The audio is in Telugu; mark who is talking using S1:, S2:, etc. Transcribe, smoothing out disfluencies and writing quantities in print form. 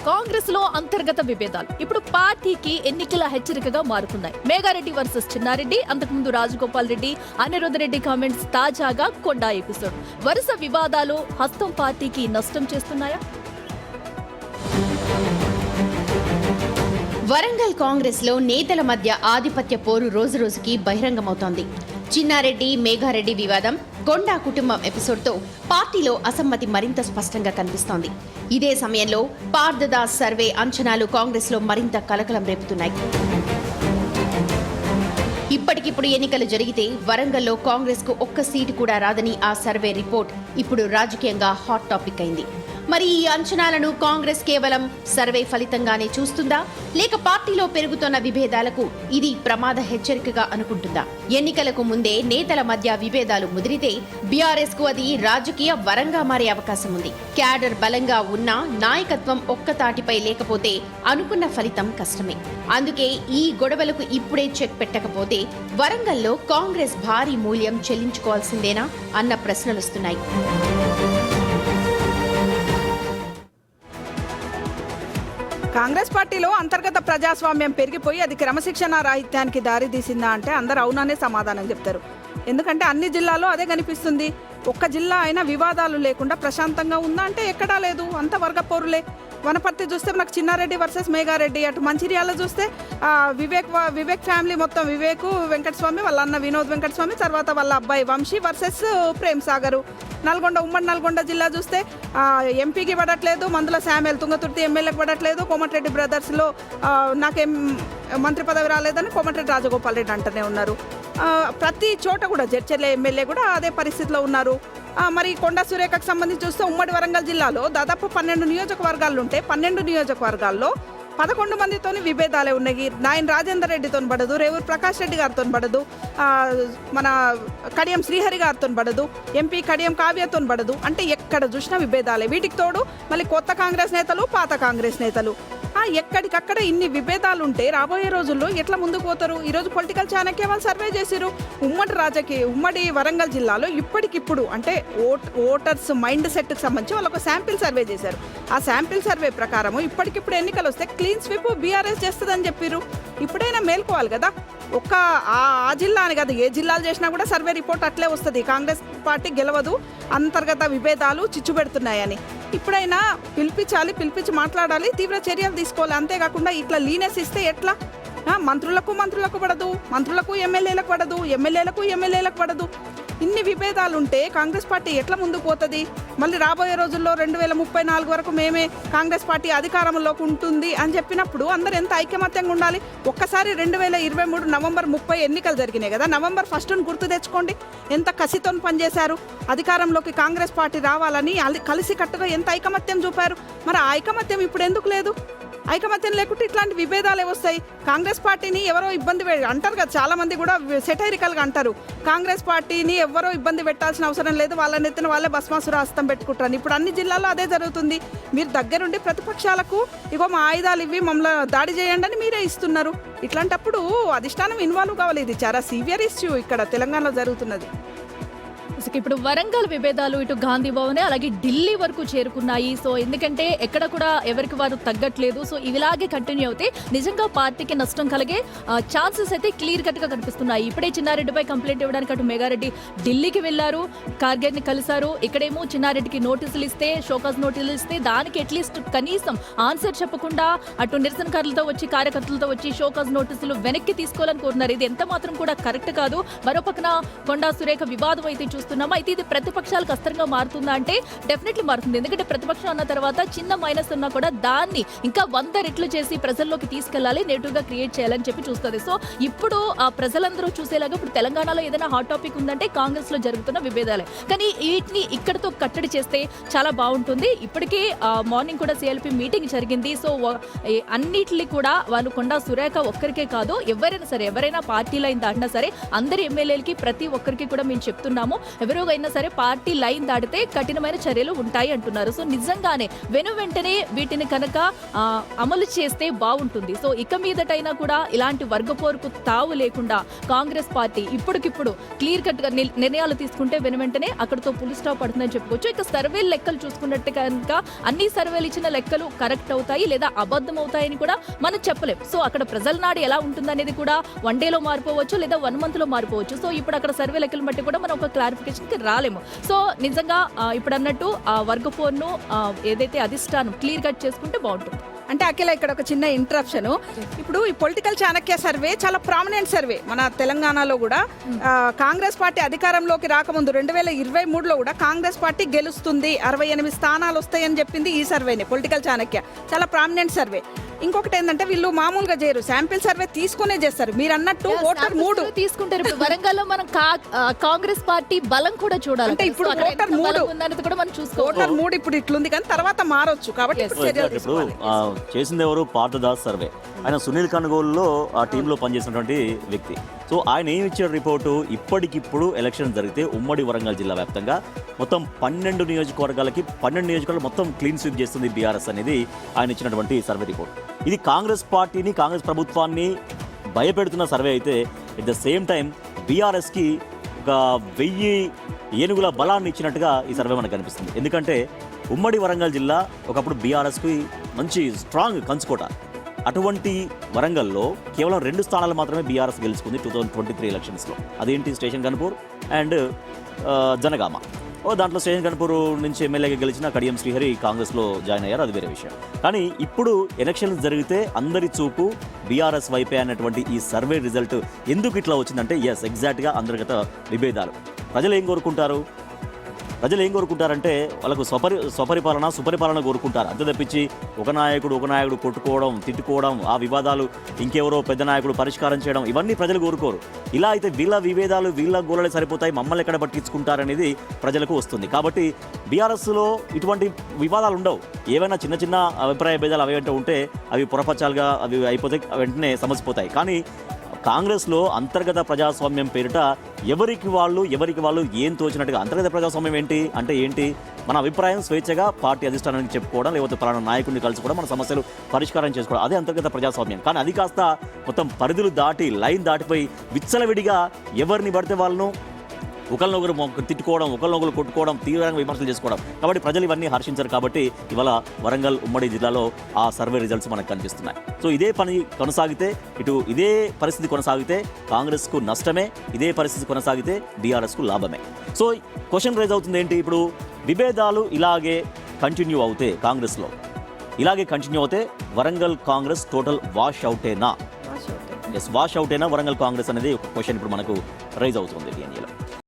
S1: కాంగ్రెస్ లో అంతర్గత విభేదాలు ఇప్పుడు పార్టీకి ఎన్నికల హెచ్చరికగా మారుతున్నాయి. మేఘారెడ్డి వర్సెస్ చిన్నారెడ్డి, అంతకుముందు రాజగోపాల్ రెడ్డి, అనిరుద్ధ రెడ్డి కామెంట్స్, తాజాగా కొండా ఎపిసోడ్. వరుస వివాదాలు హస్తం పార్టీకి నష్టం చేస్తున్నాయా?
S2: వరంగల్ కాంగ్రెస్ లో నేతల మధ్య ఆధిపత్య పోరు రోజురోజుకి బహిరంగమవుతోంది. చిన్నారెడ్డి మేఘారెడ్డి వివాదం, కొండా కుటుంబం ఎపిసోడ్తో పార్టీలో అసమ్మతి మరింత స్పష్టంగా కనిపిస్తోంది. ఇదే సమయంలో పార్థదాస్ సర్వే అంచనాలు కాంగ్రెస్ లో మరింత కలకలం రేపుతున్నాయి. ఇప్పటికిప్పుడు ఎన్నికలు జరిగితే వరంగల్లో కాంగ్రెస్ కు ఒక్క సీటు కూడా రాదని ఆ సర్వే రిపోర్ట్ ఇప్పుడు రాజకీయంగా హాట్ టాపిక్ అయింది. మరి ఈ అంచనాలను కాంగ్రెస్ కేవలం సర్వే ఫలితంగానే చూస్తుందా, లేక పార్టీలో పెరుగుతున్న విభేదాలకు ఇది ప్రమాద హెచ్చరికగా అనుకుంటుందా? ఎన్నికలకు ముందే నేతల మధ్య విభేదాలు ముదిరితే బీఆర్ఎస్ కు అది రాజకీయ వరంగా మారే అవకాశం ఉంది. క్యాడర్ బలంగా ఉన్నా నాయకత్వం ఒక్కతాటిపై లేకపోతే అనుకున్న ఫలితం కష్టమే. అందుకే ఈ గొడవలకు ఇప్పుడే చెక్ పెట్టకపోతే వరంగల్లో కాంగ్రెస్ భారీ మూల్యం చెల్లించుకోవాల్సిందేనా అన్న ప్రశ్నలొస్తున్నాయి.
S3: కాంగ్రెస్ పార్టీలో అంతర్గత ప్రజాస్వామ్యం పెరిగిపోయి అది క్రమశిక్షణ రాహిత్యానికి దారితీసిందా అంటే అందరూ అవుననే సమాధానం చెప్తారు. ఎందుకంటే అన్ని జిల్లాల్లో అదే కనిపిస్తుంది. ఒక్క జిల్లా అయినా వివాదాలు లేకుండా ప్రశాంతంగా ఉందా అంటే ఎక్కడా లేదు, అంత వర్గ పోరులే. వనపర్తి చూస్తే మనకు చిన్నారెడ్డి వర్సెస్ మేఘారెడ్డి, అటు మంచిర్యాల చూస్తే వివేక్ ఫ్యామిలీ మొత్తం వివేక్ వెంకటస్వామి, వాళ్ళ అన్న వినోద్ వెంకటస్వామి, తర్వాత వాళ్ళ అబ్బాయి వంశీ వర్సెస్ ప్రేమ్ సాగరు. నల్గొండ, ఉమ్మడి నల్గొండ జిల్లా చూస్తే ఎంపీకి పడట్లేదు, మందుల శామ్యుల్ తుంగతుర్తి ఎమ్మెల్యేకి పడట్లేదు. కోమటిరెడ్డి బ్రదర్స్లో నాకేం మంత్రి పదవి రాలేదని కోమటిరెడ్డి రాజగోపాల్ రెడ్డి అంటూనే ఉన్నారు. ప్రతి చోట కూడా జడ్చర్ల ఎమ్మెల్యే కూడా అదే పరిస్థితిలో ఉన్నారు. మరి కొండా సురేఖకు సంబంధించి చూస్తే ఉమ్మడి వరంగల్ జిల్లాలో దాదాపు 12 నియోజకవర్గాలు ఉంటే 12 నియోజకవర్గాల్లో 11 మందితోని విభేదాలే ఉన్నాయి. నాయన్ రాజేందర్ రెడ్డితో పడదు, రేవూరు ప్రకాష్ రెడ్డి గారితో పడదు, మన కడియం శ్రీహరి గారితో పడదు, ఎంపీ కడియం కావ్యతో పడదు. అంటే ఎక్కడ చూసినా విభేదాలే. వీటికి తోడు మళ్ళీ కొత్త కాంగ్రెస్ నేతలు, పాత కాంగ్రెస్ నేతలు. ఎక్కడికక్కడ ఇన్ని విభేదాలు ఉంటే రాబోయే రోజుల్లో ఎట్లా ముందుకు పోతారు? ఈరోజు పొలిటికల్ ఛానల్కే వాళ్ళు సర్వే చేసిరు. ఉమ్మడి వరంగల్ జిల్లాలో ఇప్పటికిప్పుడు అంటే ఓటర్స్ మైండ్ సెట్కి సంబంధించి వాళ్ళు ఒక శాంపిల్ సర్వే చేశారు. ఆ శాంపిల్ సర్వే ప్రకారం ఇప్పటికిప్పుడు ఎన్నికలు వస్తే క్లీన్ స్వీప్ బీఆర్ఎస్ చేస్తుందని చెప్పారు. ఇప్పుడైనా మేల్కోవాలి కదా. ఒక్క ఆ జిల్లా అని కదా, ఏ జిల్లాలు చేసినా కూడా సర్వే రిపోర్ట్ అట్లే వస్తుంది. కాంగ్రెస్ పార్టీ గెలవదు, అంతర్గత విభేదాలు చిచ్చు పెడుతున్నాయని. ఇప్పుడైనా పిలిపించి మాట్లాడాలి, తీవ్ర చర్యలు తీసుకోవాలి. అంతేకాకుండా ఇట్లా లీనెస్ ఇస్తే ఎట్లా? మంత్రులకు పడదు, మంత్రులకు ఎమ్మెల్యేలకు పడదు, ఎమ్మెల్యేలకు పడదు. ఇన్ని విభేదాలు ఉంటే కాంగ్రెస్ పార్టీ ఎట్లా ముందుకు పోతుంది? మళ్ళీ రాబోయే రోజుల్లో 2034 వరకు మేమే కాంగ్రెస్ పార్టీ అధికారంలోకి ఉంటుంది అని చెప్పినప్పుడు అందరు ఎంత ఐకమత్యంగా ఉండాలి? ఒక్కసారి 2023 నవంబర్ 30 ఎన్నికలు జరిగినాయి కదా, నవంబర్ 1 గుర్తు తెచ్చుకోండి. ఎంత కసితో పనిచేశారు, అధికారంలోకి కాంగ్రెస్ పార్టీ రావాలని కలిసికట్టుగా ఎంత ఐకమత్యం చూపారు. మరి ఆ ఐకమత్యం ఇప్పుడు ఎందుకు లేదు? ఐకమత్యం లేకుంటే ఇట్లాంటి విభేదాలే వస్తాయి. కాంగ్రెస్ పార్టీని ఎవరో ఇబ్బంది అంటారు కదా, చాలా మంది కూడా సెటైరికల్గా అంటారు, కాంగ్రెస్ పార్టీని ఎవరో ఇబ్బంది పెట్టాల్సిన అవసరం లేదు, వాళ్ళని ఎత్తిన వాళ్ళే భస్మాసుర హస్తం పెట్టుకుంటారు. ఇప్పుడు అన్ని జిల్లాల్లో అదే జరుగుతుంది. మీరు దగ్గరుండి ప్రతిపక్షాలకు ఇగో మా ఆయుధాలు ఇవి, మమ్మల్ని దాడి చేయండి అని మీరే ఇస్తున్నారు. ఇట్లాంటప్పుడు అధిష్టానం ఇన్వాల్వ్ కావాలి. ఇది చాలా సీవియర్ ఇష్యూ ఇక్కడ తెలంగాణలో జరుగుతున్నది.
S1: ఇప్పుడు వరంగల్ విభేదాలు ఇటు గాంధీ భవనే అలాగే ఢిల్లీ వరకు చేరుకున్నాయి. సో ఎందుకంటే ఎక్కడ కూడా ఎవరికి వారు తగ్గట్లేదు. సో ఇలాగే కంటిన్యూ అవుతే నిజంగా పార్టీకి నష్టం కలిగే ఛాన్సెస్ అయితే క్లియర్ కట్ గా కనిపిస్తున్నాయి. ఇప్పుడే చిన్నారెడ్డిపై కంప్లైంట్ ఇవ్వడానికి అటు మేఘారెడ్డి ఢిల్లీకి వెళ్లారు, ఖార్గేని కలిశారు. ఇక్కడేమో చిన్నారెడ్డికి నోటీసులు ఇస్తే, షోకాజ్ నోటీసులు ఇస్తే దానికి అట్లీస్ట్ కనీసం ఆన్సర్ చెప్పకుండా అటు నిరసనకారులతో వచ్చి, కార్యకర్తలతో వచ్చి షోకాజ్ నోటీసులు వెనక్కి తీసుకోవాలని కోరుతున్నారు. ఇది ఎంత మాత్రం కూడా కరెక్ట్ కాదు. మరోపక్కన కొండా సురేఖ వివాదం అయితే చూస్తున్నాం. అయితే ఇది ప్రతిపక్షాలకు అస్త్రంగా మారుతుందా అంటే డెఫినెట్లీ మారుతుంది. ఎందుకంటే ప్రతిపక్షం అన్న తర్వాత చిన్న మైనస్ ఉన్నా కూడా దాన్ని ఇంకా 100 రెట్లు చేసి ప్రజల్లోకి తీసుకెళ్లాలి, నెగిటివ్ గా క్రియేట్ చేయాలని చెప్పి చూస్తుంది. సో ఇప్పుడు ఆ ప్రజలందరూ చూసేలాగా ఇప్పుడు తెలంగాణలో ఏదైనా హాట్ టాపిక్ ఉందంటే కాంగ్రెస్ లో జరుగుతున్న విభేదాలే. కానీ వీటిని ఇక్కడతో కట్టడి చేస్తే చాలా బాగుంటుంది. ఇప్పటికే మార్నింగ్ కూడా సిఎల్పి మీటింగ్ జరిగింది. సో అన్నిటిని కూడా వాళ్ళు కొండా సురేఖ ఒక్కరికే కాదు, ఎవరైనా పార్టీ లైన్ దాటినా సరే అందరి ఎమ్మెల్యేలకి ప్రతి ఒక్కరికి కూడా మేము చెప్తున్నాము, ఎవరికైనా సరే పార్టీ లైన్ దాటితే కఠినమైన చర్యలు ఉంటాయి అంటున్నారు. సో నిజంగానే వెంటనే వీటిని కనుక అమలు చేస్తే బాగుంటుంది. సో ఇక మీదటైనా కూడా ఇలాంటి వర్గపోరుకు తావు లేకుండా కాంగ్రెస్ పార్టీ ఇప్పటికిప్పుడు క్లియర్ కట్ గా నిర్ణయాలు తీసుకుంటే వెంటనే అక్కడతో పులి స్టాప్ పడుతుందని చెప్పుకోవచ్చు. ఇక సర్వే లెక్కలు చూసుకున్నట్టు కనుక అన్ని సర్వేలు ఇచ్చిన లెక్కలు కరెక్ట్ అవుతాయి లేదా అబద్ధం అవుతాయని కూడా మనం చెప్పలేం. సో అక్కడ ప్రజల నాడు ఎలా ఉంటుందనేది కూడా 1 డేలో మారిపోవచ్చు లేదా 1 month లో మారిపోవచ్చు. సో ఇప్పుడు అక్కడ సర్వే లెక్కలు బట్టి కూడా మనం ఒక క్లారిఫికేషన్కి రాలేము. సో నిజంగా ఇప్పుడు అన్నట్టు ఆ వర్గపోర్ను ఏదైతే అధిష్టానం క్లియర్ కట్ చేసుకుంటే బాగుంటుంది.
S3: అంటే అఖిల ఇక్కడ ఒక చిన్న ఇంటరప్షన్. ఇప్పుడు ఈ పొలిటికల్ చాణక్య సర్వే చాలా ప్రామినెంట్ సర్వే మన తెలంగాణలో కూడా. కాంగ్రెస్ పార్టీ అధికారంలోకి రాకముందు 2023లో కూడా కాంగ్రెస్ పార్టీ గెలుస్తుంది, 68 స్థానాలు వస్తాయని చెప్పింది ఈ సర్వేని. పొలిటికల్ చాణక్య చాలా ప్రామినెంట్ సర్వే. ఇంకొకటి ఏంటంటే వీళ్ళు మామూలుగా చేయరు, శాంపిల్ సర్వే తీసుకునే చేస్తారు. మీరు అన్నట్టు ఓటర్ 3
S1: తీసుకుంటారు. ఇప్పుడు వరంగల్లో మనం కాంగ్రెస్ పార్టీ బలం కూడా చూడాలి.
S3: అంటే ఇప్పుడు ఓటర్ 3
S1: ఉందనేది కూడా మనం చూసుకోవాలి.
S3: ఓటర్ 3 ఇప్పుడు ఇట్లుంది కానీ తర్వాత మారొచ్చు కాబట్టి ఇప్పుడు చర్యలు తీసుకోవాలి.
S4: చేసింది ఎవరు? పార్థదాస్ సర్వే. ఆయన సునీల్ కనుగోలులో ఆ టీంలో పనిచేసినటువంటి వ్యక్తి. సో ఆయన ఏమి ఇచ్చాడు రిపోర్టు? ఇప్పటికిప్పుడు ఎలక్షన్ జరిగితే ఉమ్మడి వరంగల్ జిల్లా వ్యాప్తంగా మొత్తం 12 నియోజకవర్గాలకి 12 నియోజకవర్గాలు మొత్తం క్లీన్ స్వీప్ చేస్తుంది బీఆర్ఎస్ అనేది ఆయన ఇచ్చినటువంటి సర్వే రిపోర్ట్. ఇది కాంగ్రెస్ పార్టీని, కాంగ్రెస్ ప్రభుత్వాన్ని భయపెడుతున్న సర్వే అయితే ఎట్ ద సేమ్ టైం బీఆర్ఎస్కి ఒక 1000 ఏనుగుల బలాన్ని ఇచ్చినట్టుగా ఈ సర్వే మనకు కనిపిస్తుంది. ఎందుకంటే ఉమ్మడి వరంగల్ జిల్లా ఒకప్పుడు బీఆర్ఎస్కి మంచి స్ట్రాంగ్ కంచుకోట. అటువంటి వరంగల్లో కేవలం 2 స్థానాలు మాత్రమే బీఆర్ఎస్ గెలుచుకుంది 2023 ఎలక్షన్స్లో. అదేంటి? Station Ghanpur and Janagama. దాంట్లో స్టేషన్ గన్పూర్ నుంచి ఎమ్మెల్యేగా గెలిచిన కడియం శ్రీహరి కాంగ్రెస్లో జాయిన్ అయ్యారు, అది వేరే విషయం. కానీ ఇప్పుడు ఎలక్షన్స్ జరిగితే అందరి చూపు బీఆర్ఎస్ వైపే అన్నటువంటి ఈ సర్వే రిజల్ట్ ఎందుకు ఇట్లా వచ్చిందంటే ఎగ్జాక్ట్గా అంతర్గత విభేదాలు. ప్రజలు ఏం కోరుకుంటారంటే వాళ్ళకు స్వపరిపాలన సుపరిపాలన కోరుకుంటారు. అంతే తప్పించి ఒక నాయకుడు కొట్టుకోవడం, తిట్టుకోవడం, ఆ వివాదాలు ఇంకెవరో పెద్ద నాయకుడు పరిష్కారం చేయడం ఇవన్నీ ప్రజలు కోరుకోరు. ఇలా అయితే వీళ్ళ విభేదాలు వీళ్ళ గోళలే సరిపోతాయి, మమ్మల్ని ఎక్కడ పట్టించుకుంటారనేది ప్రజలకు వస్తుంది. కాబట్టి బీఆర్ఎస్లో ఇటువంటి వివాదాలు ఉండవు. ఏవైనా చిన్న చిన్న అభిప్రాయ భేదాలు అవి అంటే ఉంటే అవి పొరపచ్చాలుగా అవి అయిపోతే వెంటనే సమసిపోతాయి. కానీ కాంగ్రెస్లో అంతర్గత ప్రజాస్వామ్యం పేరిట ఎవరికి వాళ్ళు ఏం తోచినట్టుగా. అంతర్గత ప్రజాస్వామ్యం ఏంటి? మన అభిప్రాయం స్వేచ్ఛగా పార్టీ అధిష్టానానికి చెప్పుకోవడం, లేకపోతే పలానా నాయకుడిని కలుసుకోవడం, మన సమస్యలు పరిష్కారం చేసుకోవడం, అదే అంతర్గత ప్రజాస్వామ్యం. కానీ అది కాస్త మొత్తం పరిధులు దాటి లైన్ దాటిపోయి విచ్చలవిడిగా ఎవరిని పడితే వాళ్ళను ఒకరినొకరు తిట్టుకోవడం, ఒకరినొకరు కొట్టుకోవడం, తీవ్రంగా విమర్శలు చేసుకోవడం. కాబట్టి ప్రజలు ఇవన్నీ హర్షించారు. కాబట్టి ఇవాళ వరంగల్ ఉమ్మడి జిల్లాలో ఆ సర్వే రిజల్ట్స్ మనకు కనిపిస్తున్నాయి. సో ఇదే పరిస్థితి కొనసాగితే కాంగ్రెస్కు నష్టమే, ఇదే పరిస్థితి కొనసాగితే బీఆర్ఎస్కు లాభమే. సో క్వశ్చన్ రైజ్ అవుతుంది ఏంటి? ఇప్పుడు విభేదాలు ఇలాగే కంటిన్యూ అవుతే కాంగ్రెస్లో వరంగల్ కాంగ్రెస్ టోటల్ వాష్ అవుటేనా వరంగల్ కాంగ్రెస్ అనేది ఒక క్వశ్చన్ ఇప్పుడు మనకు రైజ్ అవుతుంది.